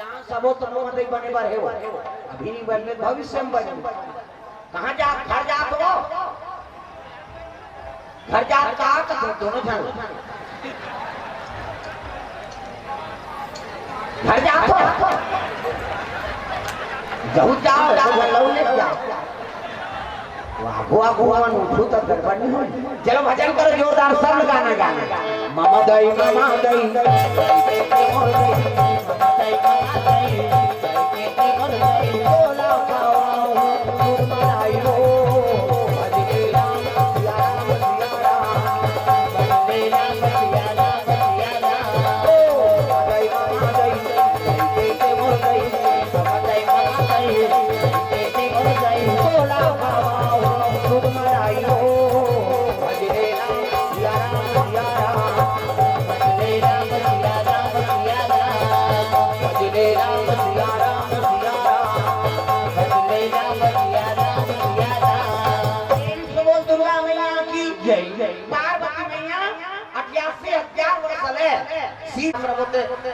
जहाँ सबो तो मत बने बार है वो अभी नहीं बने भविष्य में बने कहाँ जा घर जा तो घर जा का दोनों जन घर जा तो जाओ जाओ जाओ ले जाओ वाह भगवान उठो तो गड़बड़ नहीं हो चलो भजन करो जोरदार सब गाना गाना मामा दई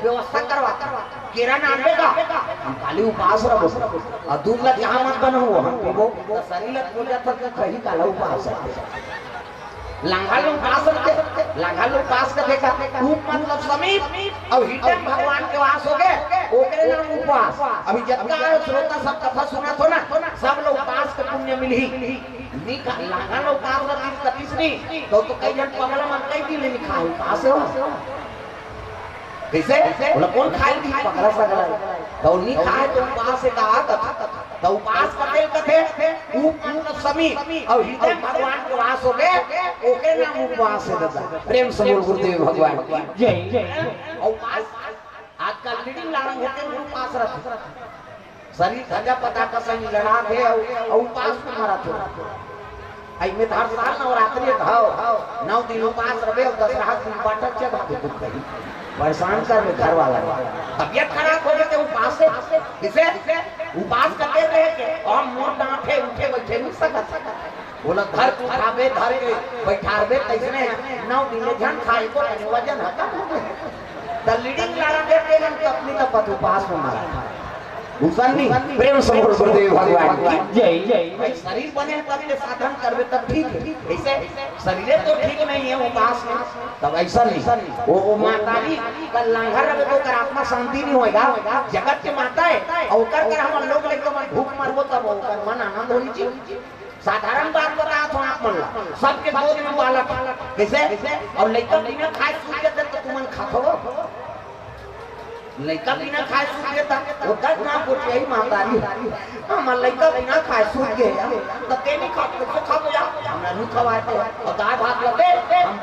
व्यवस्था करवा किरण आने का काली उपास रहो और दूसरा जहां मत बनो वो शरीर पूजा तक कहीं काला उपास है लांघा लोग पास करने का रूप मतलब समीप और हृदय भगवान के वास हो गए ओकरे नाम उपवास अभी जितना श्रोता सब कथा सुना तो ना सब लोग पास का पुण्य मिली लांघा लोग पास कतीस नहीं तो कई जन पगला मन कई दिन लिखा है पास हो कैसे बोला कौन खाएगी पकड़ा सकला तो नहीं खाए तो उपास से कहा कथा तो उपास करते कथे ऊप समीप और हृदय भगवान के वास हो गए ओके नाम उपवास है दादा प्रेम से बोल गुरुदेव भगवान की जय जय उपास आजकल लीडिंग लारंग होते हैं उपास रखते शरीर धजा पता का संग लड़ा थे और उपास को मारा थे आई में हर साल नवरात्रि घाव 9 दिन उपास रहे और 10 रात दिन बाटक से भागे दुख करी परेशान कर घर वाला तबियत खराब हो जाते उपास से किसे उपास करते रहे के और मोर डांटे उठे बैठे नहीं सकत बोला घर उठावे धर के बैठावे तैसने 9 दिन जन खाए को वजन हटा द लीडिंग लाड़ा देते हम तो अपनी तो पत उपास में मारा भूषणी प्रेम से गुरुदेव भगवान की जय जय शरीर बने तब के साधन करवे तब ठीक है ऐसे शरीर तो ठीक नहीं है उपास में तब ऐसा नहीं वो माता जी का लांघर रहे तो कर आत्मा शांति नहीं होएगा जगत के माता है और कर कर हम लोग लेके मन भूख मरबो तब कर मन आनंद होनी चाहिए साधारण बात बता तो आप मन सबके गोद में वाला कैसे और लइका बिना खाए सूख के तो तुमन खातो लइका बिना खाए सूख गया वो कद ना पूछ यही मातारी हम लइका बिना खाए सूख गया तब ते नहीं खा तो खा तो जा हमरा नहीं खवाए तो दाल भात लगे हम